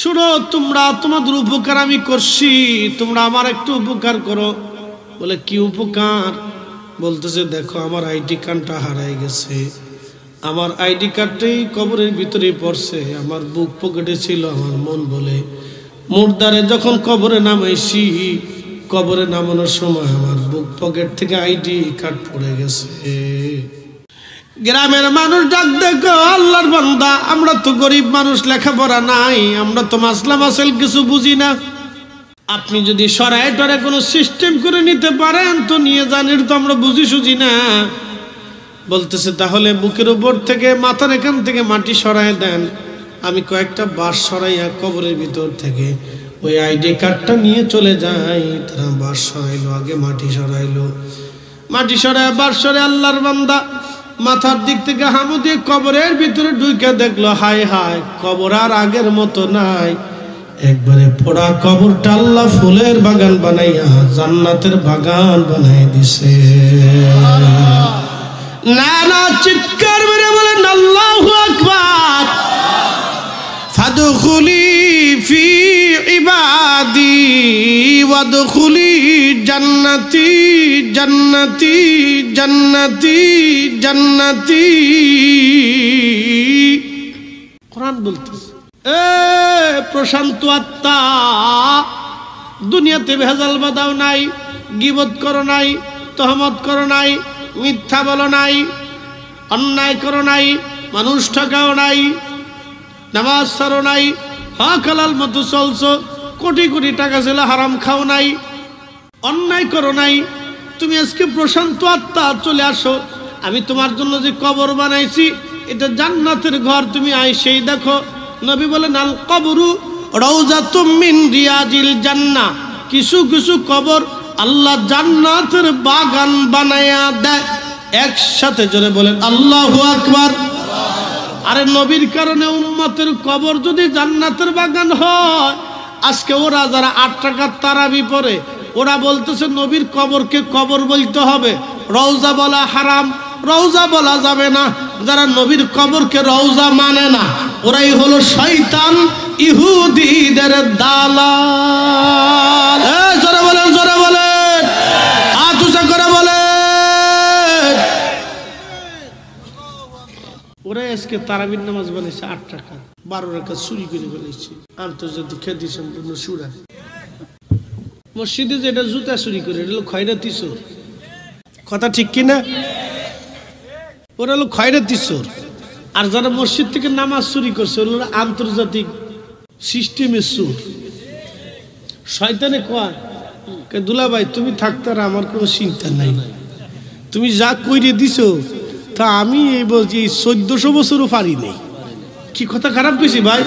শুনো, তোমরা তোমাদের উপকার আমি করছি, তোমরা আমার একটু উপকার করো। বলে কি উপকার? বলতেছে দেখো আমার আইডি কার্ডটা হারাই গেছে, আমার আইডি কার্ডটাই কবরের ভিতরে পড়ছে, আমার বুক পকেটে ছিল। আমার মন বলে মুর্দারে যখন কবরে নামাইছি, কবরে নামানোর সময় আমার বুক পকেট থেকে আইডি কার্ড পড়ে গেছে। গ্রামের মানুষ ডাক দেখো, আল্লাহর বান্দা আমরা তো গরিব মানুষ, লেখাপড়া নাই, আমরা তো মাসলা মাসাইল কিছু বুঝি না, আপনি যদি সরাই টরে কোনো সিস্টেম করে নিতে পারেন তো নিয়ে যান, তো আমরা বুঝি সুঝি না। বলতেছে তাহলে বুকের উপর থেকে মাথার এখান থেকে মাটি সরাই দেন, আমি কয়েকটা বাঁশ সরাইয়া কবরের ভিতর থেকে ওই আইডি কার্ডটা নিয়ে চলে যাই। তারা বাঁশ সরাইলো, আগে মাটি সরাইলো, মাটি সরাই বাঁশ সরাই আল্লাহর বান্দা মাথার দিক থেকে হামু দিয়ে কবরের ভিতরে ঢুকে দেখলো হায় হায়, কবর আর আগের মতো নাই, একবারে পোড়া কবরটা আল্লাহ ফুলের বাগান বানাইয়া জান্নাতের বাগান বানাই দিছে। না না, চিৎকার মেরে বলেন আল্লাহু আকবার। ফাদখুলি ফি ইবাদি ওয়াদখুলি জান্নাতি জান্নাতি জান্নাতি জান্নাতি। কোরআন বলতেছে এ প্রশান্ত আত্মা, দুনিয়াতে ভেজাল বাঁধাও নাই, গীবত করো নাই, তহমত করো নাই, মিথ্যা বলো নাই, অন্যায় করো নাই, মানুষ ঠকাও নাই, নামাজ ছাড়ো নাই, হক হালাল মতো চলছো, কোটি কোটি টাকা ছিল হারাম খাও নাই, অন্যায় করো নাই। তুমি আজকে প্রশান্ত আত্মা চলে আসো, আমি তোমার জন্য যে কবর বানাইছি এটা জান্নাতের ঘর, তুমি আইসেই দেখো। নবী বলেন আল কবরু রাউজাতুম মিন রিয়াজিল জান্নাহ, কিছু কিছু কবর আল্লাহ জান্নাতের বাগান বানায়া দেয়। একসাথে জোরে বলেন আল্লাহু আকবার। আরে নবীর কারণে উম্মতের কবর যদি জান্নাতের বাগান হয়, আজকে ওরা যারা 8 টাকার তারাবি পড়ে ওরা বলতেছে নবীর কবরকে কবর বলতে হবে, রওজা বলা হারাম, রওজা বলা যাবে না। যারা নবীর কবরকে রওজা মানে না ওরাই হলো শয়তান, ইহুদিদের দালাল। জোরে বলেন, জোরে বলেন, হাত উঁচা করে বলেন। ওরাই আজকে তারাবির নামাজ বানিয়েছে 8 টাকা, 12 রাকাত চুরি করে বানিয়েছে আন্তর্জাতিক খ্যাতি সম্পূর্ণ সুরা। মসজিদে যেটা জুতা চুরি করে এটা হলো খয়রাতি চোর, কথা ঠিক কিনা? ওরা হলো খয়রাতি চোর। আর যারা মসজিদ থেকে নামাজ চুরি করছে ওরা হলো আন্তর্জাতিক সিস্টেমের চোর। শয়তানে কয় দুলা ভাই তুমি থাকতে আর আমার কোনো চিন্তা নাই, তুমি যা কইরে দিছো তা আমি এই বলছি 1400 বছরও পারি নেই। কি কথা খারাপ বেশি ভাই?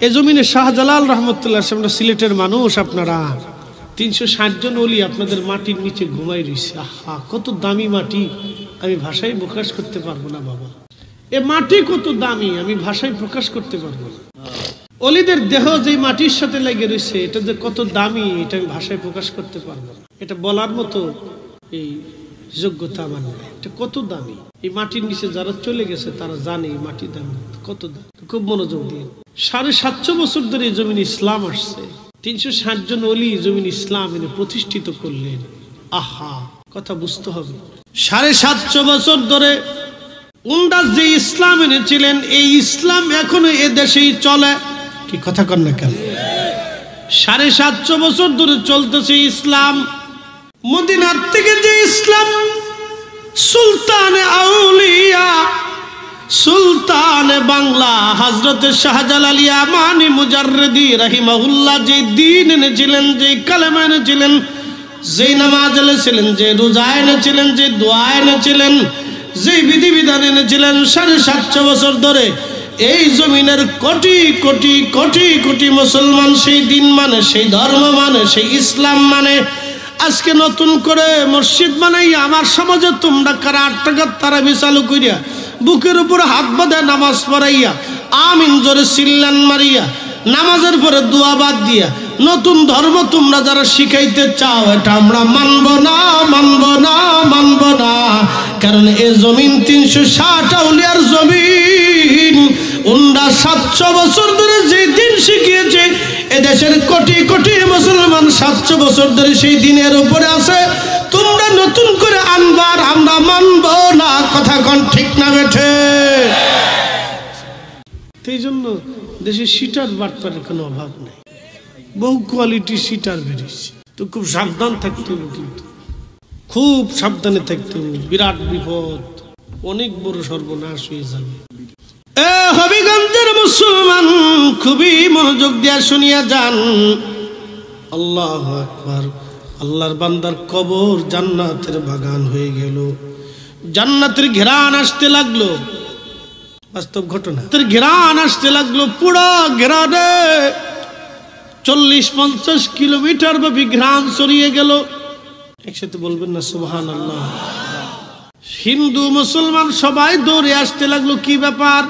এ জমিনে শাহজালাল রহমতুল্লাহ আমরা সিলেটের মানুষ, আপনারা 360 জন ওলি আপনাদের মাটির নিচে ঘুমাই রয়েছে। আহা কত দামি মাটি, আমি ভাষায় প্রকাশ করতে পারবো না বাবা। এ মাটি কত দামি আমি ভাষায় প্রকাশ করতে পারবো না। অলিদের দেহ যে মাটির সাথে লেগে রয়েছে এটা যে কত দামি এটা আমি ভাষায় প্রকাশ করতে পারবো না। এটা বলার মতো এই যোগ্যতা আমার নেই। এটা কত দামি, এই মাটির নিচে যারা চলে গেছে তারা জানে এই মাটির দাম কত দাম। খুব মনোযোগ দিয়ে 750 বছর ধরে এই জমিন ইসলাম আসছে, 360 জন ওলি জমিন ইসলাম এনে প্রতিষ্ঠিত করলেন। আহা কথা বুঝতে হবে, 750 বছর ধরে উন্ডাস যে ইসলাম এনেছিলেন এই ইসলাম এখনো এ দেশেই চলে। কি কথা কন না কেন? 750 বছর ধরে চলতেছে ইসলাম। মদিনার থেকে যে ইসলাম সুলতানে আউলিয়া সুলতান সুলতান বাংলা হযরত শাহজালাল ইয়ামানি মুজাররিদি রাহিমাহুল্লাহ যে দ্বীন এনেছিলেন, যে কালেমা এনেছিলেন, যে নামাজ এনেছিলেন, যে রোজা এনেছিলেন, যে দোয়া এনেছিলেন, যে বিধিবিধান এনেছিলেন, 750 বছর ধরে এই জমিনের কোটি কোটি কোটি কোটি মুসলমান সেই দিন মানে, সেই ধর্ম মানে, সেই ইসলাম মানে। আজকে নতুন করে মসজিদ বানাইয়া আমার সমাজে তোমরা কারা 8 টাকার তারাবি চালু করিয়া বুকের উপর হাত বাঁধে নামাজ পড়াইয়া আমিন জোরে চিল্লান মারিয়া নামাজের পরে দোয়া বাদ দিয়া নতুন ধর্ম তোমরা যারা শিখাইতে চাও, এটা আমরা মানব না, মানব না, মানব না। কারণ এই জমিন 360 আউলিয়ার জমিন। উন্ডা 700 বছর ধরে যে দিন শিখিয়েছে এদেশের কোটি কোটি মুসলমান 700 বছর ধরে সেই দিনের উপরে আছে। তোমরা নতুন করে আনবার আমরা মানব না। কথা কোন ঠিক না বেঠে? এই জন্য দেশে সিটার বাটপারের কোনো অভাব নেই, বহু কোয়ালিটি সিটার বেরিয়েছে। তো খুব সাবধান থাকতে হবে, কিন্তু খুব সাবধানে থাকতে হবে। বিরাট বিপদ, অনেক বড় সর্বনাশ হয়ে যাবে। হবিগঞ্জের মুসলমান খুবই মনোযোগ দিয়া শুনিয়া যান। আল্লাহু আকবার। আল্লাহর বান্দার কবর জান্নাতের বাগান হয়ে গেল। জান্নাতের ঘেরান আসতে লাগলো, বাস্তব ঘটনা। ঘেরান আসতে লাগলো, পুরা ঘেরানে 40-50 কিলোমিটার ব্যাপী ঘ্রাণ ছড়িয়ে গেল। একসাথে বলবেন না সুবহানাল্লাহ? হিন্দু মুসলমান সবাই দৌড়ে আসতে লাগলো। কি ব্যাপার?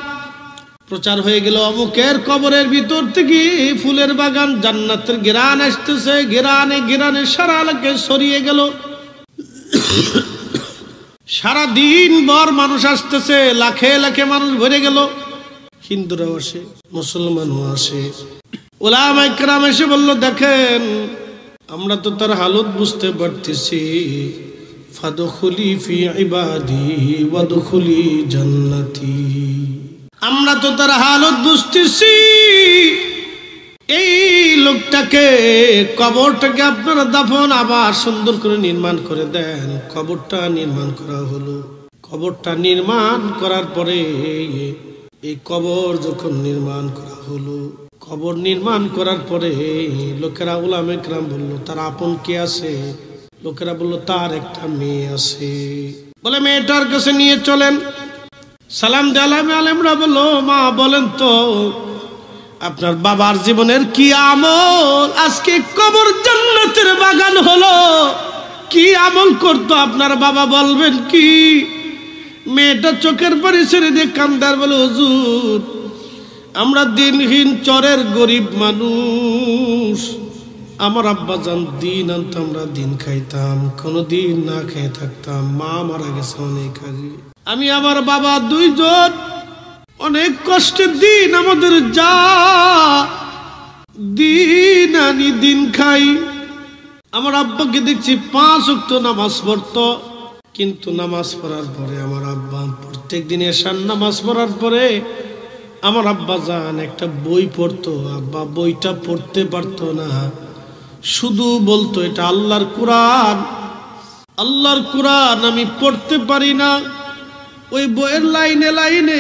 প্রচার হয়ে গেল অমুকের কবরের ভিতর থেকে ফুলের বাগান, জান্নাতের ঘেরান আসতেছে। ঘেরানে ঘেরানে সারা এলাকায় ছড়িয়ে গেল। সারা দিন ভর মানুষ আসতেছে, লাখে লাখে মানুষ ভরে গেল। হিন্দুরাও আসে, মুসলমানও আসে। উলামায়ে কেরাম এসে বলল, দেখেন আমরা তো তার হালত বুঝতে পারতেছি। ফাদখুলি ফি ইবাদি ওয়াদখুলি জান্নাতি। আমরা তো তার হালত বুঝতেছি। এই লোকটাকে, কবরটাকে আপনারা দাফন আবার সুন্দর করে নির্মাণ করে দেন। কবরটা নির্মাণ করা হলো। কবরটা নির্মাণ করার পরে এই কবর যখন নির্মাণ করা হলো, কবর নির্মাণ করার পরে লোকেরা, উলামায়ে কেরাম বলল, তার আপন কে আছে? লোকেরা বলল, তার একটা মেয়ে আছে। বলে মেয়েটার কাছে নিয়ে চলেন। সালাম দিলাম। আলেমরা বললো, মা বলেন তো আপনার বাবার জীবনের কি আমল, আজকে কবর জান্নাতের বাগান হলো? কি আমল করতো আপনার বাবা, বলবেন কি? মেয়েটা চোখের পানি ছেড়ে দিয়ে কান্দার বলে, হুজুর আমরা দিনহীন চরের গরিব মানুষ। আমার আব্বা জান দিন আনতো, আমরা দিন খাইতাম, কোনোদিন না খেয়ে থাকতাম। মা মারা গেছে অনেক আগে। আমি আমার বাবা 2 জন অনেক কষ্টের দিন আমাদের যা দিন আনি দিন খাই। আমার আব্বাকে দেখছি 5 ওয়াক্ত নামাজ পড়তো, কিন্তু নামাজ পড়ার পরে আমার আব্বা প্রত্যেক দিন এশার নামাজ পড়ার পরে আমার আব্বা জান একটা বই পড়তো। আব্বা বইটা পড়তে পারতো না, শুধু বলতো এটা আল্লাহর কোরআন, আল্লাহর কোরআন আমি পড়তে পারি না। ওই বইয়ের লাইনে লাইনে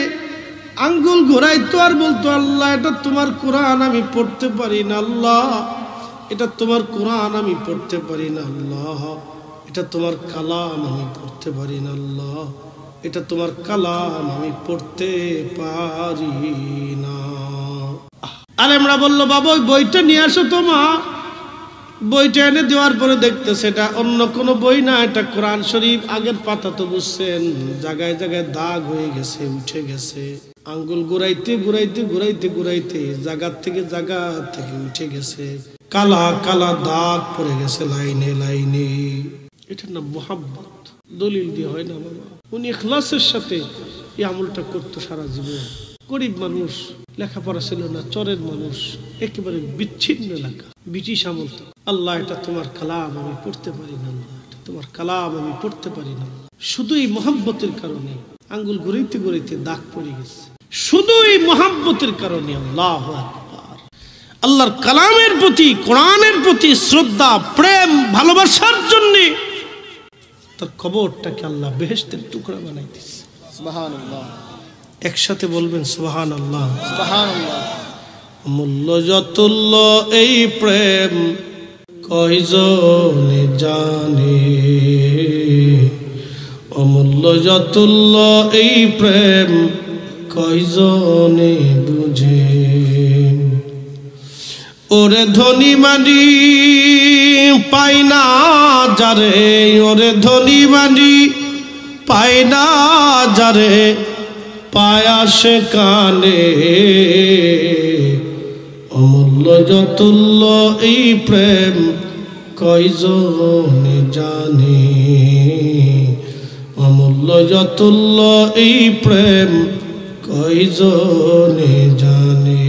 আঙ্গুল ঘোরাইতো আর বলতো, আল্লাহ এটা তোমার কোরআন আমি পড়তে পারি না। আল্লাহ এটা তোমার কোরআন আমি পড়তে পারি না। আল্লাহ এটা তোমার কালাম আমি পড়তে পারি না। আল্লাহ এটা তোমার কালাম আমি পড়তে পারি না। আলেমরা বলল, বাবা ওই বইটা নিয়ে আসো তো। মা বইটা এনে দেওয়ার পরে দেখতে সেটা অন্য কোনো বই না, এটা কোরআন শরীফ। আগের পাতা তো বুঝছেন জায়গায় জায়গায় দাগ হয়ে গেছে, উঠে গেছে। আঙ্গুল ঘুরাইতে ঘুরাইতে ঘুরাইতে ঘুরাইতে জায়গা থেকে উঠে গেছে, কালা কালা দাগ পড়ে গেছে লাইনে লাইনে। এটার নাম মুহাব্বত। দলিল দিয়ে হয় না বাবা। উনি ইখলাসের সাথে এই আমলটা করতো সারা জীবন। গরিব মানুষ, লেখাপড়া ছিল না, চরের মানুষ, একেবারে বিচ্ছিন্ন এলাকা, ব্রিটিশ আমল। আল্লাহ এটা তোমার কালাম আমি পড়তে পারি না। আল্লাহ এটা তোমার কালাম আমি পড়তে পারি না। শুধু এই মহব্বতের কারণে আঙ্গুল ঘুরাইতে ঘুরাইতে দাগ পড়ে গেছে, শুধু এই মহব্বতের কারণে। আল্লাহু আকবার। আল্লাহর কালামের প্রতি, কোরআনের প্রতি শ্রদ্ধা, প্রেম, ভালোবাসার জন্য তার কবরটাকে আল্লাহ বেহেশতের টুকরা বানাই দিয়েছে। সুবহানাল্লাহ। একসাথে বলবেন সুবহানাল্লাহ। সুবহানাল্লাহ। মূল্য যতুল্য এই প্রেম কয়জনে জানে, অমূল্য যতুল্য এই প্রেম কয়জনে বুঝে। ওরে ধনী মানি পাই না যারে, ওরে ধনী মানি পাই না যারে, পায়াসে কানে, অমূল্য যতুল্য এই প্রেম কয়জনে জানে, অমূল্য যতুল্য এই প্রেম কয়জনে জানে।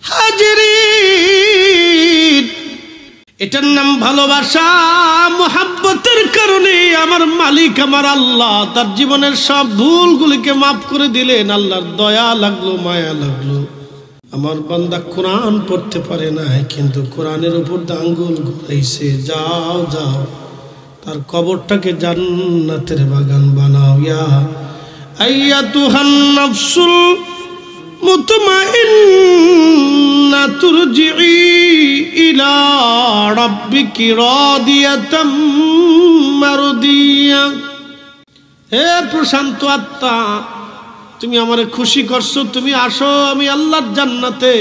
হাজিরিন, এটার নাম ভালোবাসা। মুহাব্বতের কারণে আমার মালিক আমার আল্লাহ তার জীবনের সব ভুলগুলিকে মাফ করে দিলেন। আল্লাহর দয়া লাগলো, মায়া লাগলো। আমার বান্দা কোরআন পড়তে পারে না, কিন্তু কোরআনের উপর আঙ্গুল ঘুরাইছে। যাও যাও, তার কবরটাকে জান্নাতের বাগান বানাও। ইয়া আইয়াতুহান নাফসুল মুতমাইন্না তুরজিই ইলা রাব্বিকি রাদিয়াতাম মারদিয়া। হে প্রশান্ত আত্মা, তুমি আমারে খুশি করছো, তুমি আসো আমি আল্লাহর জান্নাতে।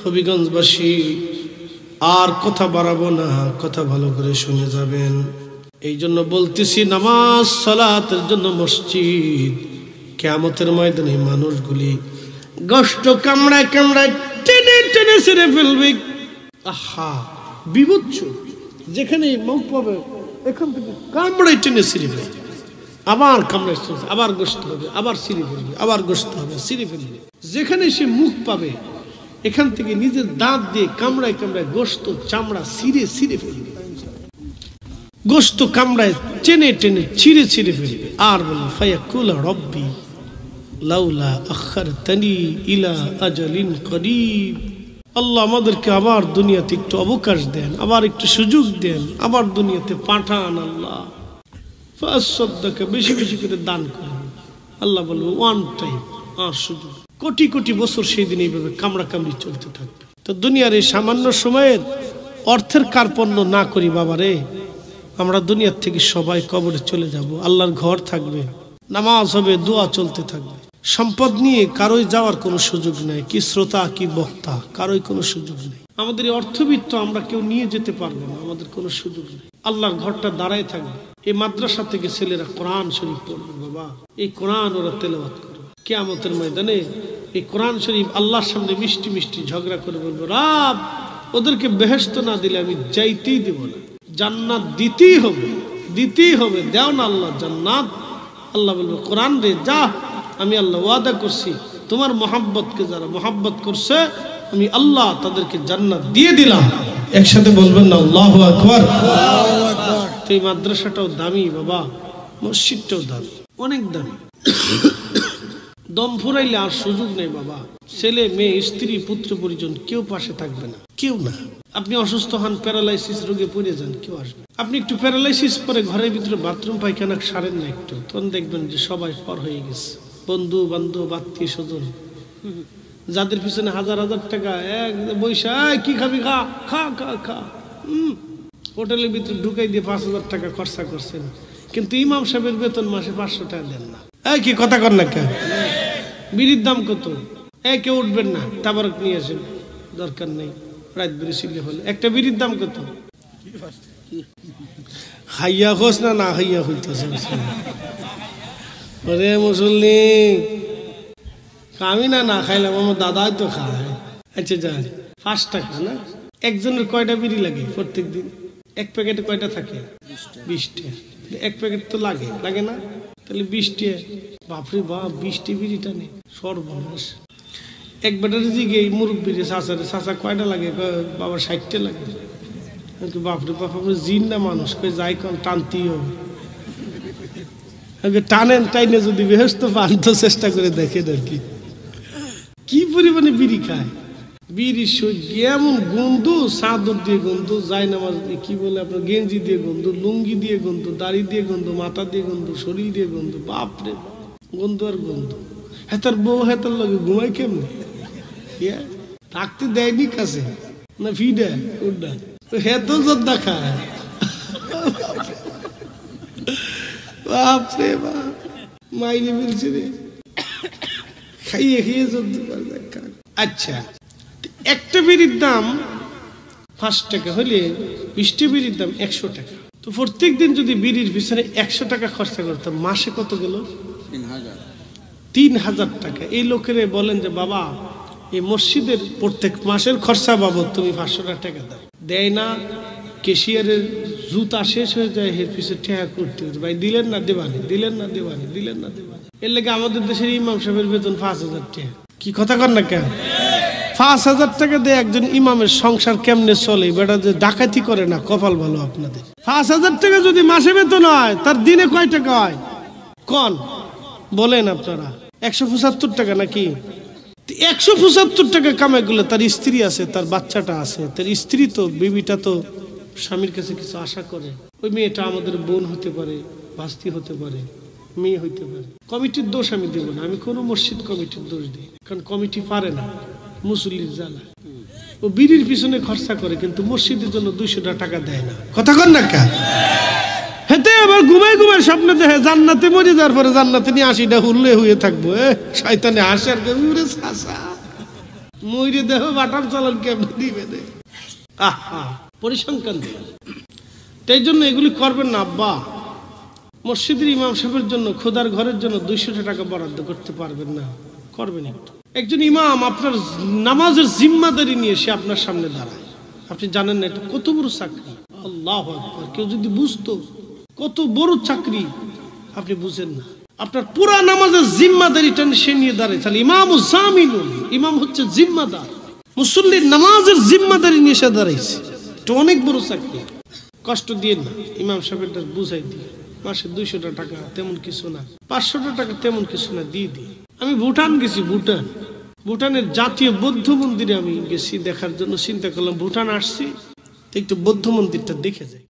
হবিগঞ্জবাসী আর কথা বাড়াবো না, কথা ভালো করে শুনে যাবেন। এই জন্য বলতেছি, নামাজ সালাতের জন্য মসজিদ। কিয়ামতের ময়দানে মানুষগুলি গোশত কামড়ায় কামড়ায় টেনে টেনে ছেড়ে ফেলবে। আহা বিভৎস, যেখানে মুখ পাবে এখান থেকে কামড়ায় টেনে ছিঁড়ে ফেলবে, আবার কামড়ায় আবার গোশত হবে, আবার ছিঁড়ে ফেলবে, আবার গোশত হবে, ছিঁড়ে ফেলবে। যেখানে সে মুখ পাবে এখান থেকে নিজের দাঁত দিয়ে কামড়ায় কামড়ায় গোশত চামড়া ছিঁড়ে ছিঁড়ে ফেলবে, গোশত কামড়ায় টেনে টেনে ছিঁড়ে ছিঁড়ে ফেলবে। আর বলে ফায়াকুলা রব্বি লাউলা আখারতানি ইলা আজালিন করিব। আল্লাহ আমাদেরকে আবার দুনিয়াতে একটু অবকাশ দেন, আবার একটু সুযোগ দেন, আবার দুনিয়াতে পাঠান। আল্লাহ ফাসাদদাকা, বেশি বেশি করে দান করেন। আল্লাহ বলবে ওয়ান টাইম, আর সুযোগ। কোটি কোটি বছর সেই দিন এইভাবে কামড়া কামড়ি চলতে থাকবে। তো দুনিয়ার এই সামান্য সময়ের অর্থের কার্পণ্য না করি বাবারে। আমরা দুনিয়ার থেকে সবাই কবরে চলে যাব, আল্লাহর ঘর থাকবে, নামাজ হবে, দোয়া চলতে থাকবে। সম্পদ নিয়ে কারোই যাওয়ার কোনো সুযোগ নেই, কি শ্রোতা কি বক্তা কারোই কোনো সুযোগ নেই। আমাদের এই অর্থবিত্ত আমরা কেউ নিয়ে যেতে পারবো না, আমাদের কোনো সুযোগ নেই। আল্লাহর ঘরটা দাঁড়ায় থাকবে। এই মাদ্রাসা থেকে ছেলেরা কোরআন শরীফ পড়বে বাবা, এই কোরআন ওরা তেলাওয়াত করবে। কিয়ামতের ময়দানে এই কোরআন শরীফ আল্লাহর সামনে মিষ্টি মিষ্টি ঝগড়া করে বলবে, রব ওদেরকে বেহেশত না দিলে আমি যাইতেই দেব না, জান্নাত দিতেই হবে, দিতেই হবে, দাও না আল্লাহ জান্নাত। আল্লাহ বলবে কোরআন রে যা, আমি আল্লাহ ওয়াদা করছি তোমার মহাব্বতকে যারা মহাব্বত করছে আমি আল্লাহ তাদেরকে জান্নাত দিয়ে দিলাম। একসাথে বলবেন না আল্লাহু আকবার। তো এই মাদ্রাসাটাও দামি বাবা, মসজিদটাও দামি, অনেক দামি। দম ফুরাইলে আর সুযোগ নেই বাবা। ছেলে মেয়ে স্ত্রী পুত্র পরিজন কেউ পাশে থাকবে না, কেউ না। আপনি অসুস্থ হন, প্যারালাইসিস রোগে পড়ে যান, কেউ আসবে। আপনি একটু প্যারালাইসিস পরে ঘরের ভিতরে বাথরুম পায়খানা সারেন না একটু, তখন দেখবেন যে সবাই পর হয়ে গেছে। বন্ধু বান্ধব আত্মীয় স্বজন যাদের পিছনে হাজার হাজার টাকা এক বৈশা কি খাবি খা খা খা খা, হোটেলের ভিতরে ঢুকাই দিয়ে 5,000 টাকা খরচা করছেন, কিন্তু ইমাম সাহেবের বেতন মাসে 500 টাকা দেন না। কি কথা কর না কে? বিড়ির দাম কত? কেউ উঠবেন না, তাবারক নিয়ে আসেন, দরকার নেই, রাত বেড়ে ছিলে হলে। একটা বিড়ির দাম কত? হাইয়া খোঁজ না না হাইয়া হইতেছে। ওরে মুসল্লি, আমি না না খাইলাম, আমার দাদাই তো খায়। আচ্ছা যান, 5 টাকা না? একজনের কয়টা বিড়ি লাগে প্রত্যেক দিন? এক প্যাকেটে কয়টা থাকে? 20টা। এক প্যাকেট তো লাগে, লাগে না? তাহলে 20টা, বাপরে বাপ, 20টি বিড়ি টানে, সর্বনাশ। এক ব্যাটারি দিকে মুরব্বী চাচারে, চাচা কয়টা লাগে? বাবা 60টা লাগে। বাপরে বাপ, আমরা জিন না মানুষ, যাই কোন টানতেই হবে। টানেন, টাইনে যদি বেহেশত পান তো চেষ্টা করে দেখেন আর কি পরিমাণে বিড়ি খায়। বিড়ির এমন গন্ধ, চাদর দিয়ে গন্ধ, জায়নামাজ দিয়ে, কি বলে আপনার গেঞ্জি দিয়ে গন্ধ, লুঙ্গি দিয়ে গন্ধ, দাড়ি দিয়ে গন্ধ, মাথা দিয়ে গন্ধ, শরীর দিয়ে গন্ধ, বাপরে। গন্ধ আর গন্ধ। হেতার বউ হেতার লগে ঘুমাই কেমনে? থাকতে দেয়নি কাছে না ফিডা উড্ডা হেতো যোদ্ধা খায়। বাপরে বাপ, মাইনে মিলছে রে, খাইয়ে খেয়ে যোদ্ধা। আচ্ছা, একটা বিড়ির দাম 5 টাকা হলে 20টা বিড়ির দাম 100 টাকা। তো প্রত্যেক দিন যদি বিড়ির পিছনে 100 টাকা খরচা করতাম, মাসে কত গেল? 3000 টাকা। এই লোকেরে বলেন যে বাবা, এই মসজিদের প্রত্যেক মাসের খরচা বাবদ তুমি 500 টাকা দাও। দেয় না, ক্যাশিয়ারের জুতা শেষ হয়ে যায়, এর পিছনে টাকা করতে হচ্ছে। ভাই দিলেন না দেবানি, দিলেন না দেবানি, দিলেন না দেবানি। এর লেগে আমাদের দেশের ইমাম সাহেবের বেতন 5000 টাকা। কি কথা কর না কেন? 5000 টাকা দিয়ে একজন ইমামের সংসার কেমনে চলে? বেটা যে ডাকাতি করে না, কপাল ভালো আপনাদের। 5000 টাকা যদি মাসে বেতন হয়, তার দিনে কয় টাকা হয় কোন বলেন আপনারা? 175 টাকা নাকি? 175 টাকা কামাই করলে তার স্ত্রী আছে, তার বাচ্চাটা আছে, তার স্ত্রী তো, বিবিটা তো স্বামীর কাছে কিছু আশা করে। ওই মেয়েটা আমাদের বোন হতে পারে, ভাস্তি হতে পারে, মেয়ে হইতে পারে। কমিটির দোষ আমি দেব না, আমি কোনো মসজিদ কমিটির দোষ দিই, কারণ কমিটি পারে না, মুসল্লির জ্বালা। ও বিড়ির পিছনে খরচা করে, কিন্তু মসজিদের জন্য 200 টাকা দেয় না। কথা কন না কা? হেতে আবার ঘুমাই ঘুমাই স্বপ্নে দেখে জান্নাতে মরে যাওয়ার পরে জান্নাতে নিয়ে 80টা হুল্লে হয়ে থাকবো। শয়তানে হাসে আর উড়ে শাসা মইরে দেহ বাটার চালান কেমন দিবে দে। আহা, পরিসংখ্যান দিল। তাই জন্য এগুলি করবেন না আব্বা। মসজিদের ইমাম সাহেবের জন্য, খোদার ঘরের জন্য 200 টাকা বরাদ্দ করতে পারবেন না, করবেন একটু। একজন ইমাম আপনার নামাজের জিম্মাদারি নিয়ে সে আপনার সামনে দাঁড়ায়, আপনি জানেন না এটা কত বড় চাকরি। আল্লাহু আকবার। কেউ যদি বুঝতো কত বড় চাকরি, আপনি বুঝেন না। আপনার পুরা নামাজের জিম্মাদারিটা সে নিয়ে দাঁড়ায়। তাহলে ইমাম জামিনুন, ইমাম হচ্ছে জিম্মাদার। মুসল্লির নামাজের জিম্মাদারি নিয়ে সে দাঁড়াইছে, এটা অনেক বড় চাকরি। কষ্ট দিয়ে না, ইমাম সাহেবটা বুঝাই দিয়ে মাসে 200 টাকা তেমন কিছু না, 500 টাকা তেমন কিছু না, দিয়ে দিই। আমি ভুটান গেছি, ভুটানের জাতীয় বৌদ্ধ মন্দিরে আমি গেছি দেখার জন্য। চিন্তা করলাম ভুটান আসছি, একটু বৌদ্ধ মন্দিরটা দেখে যাই।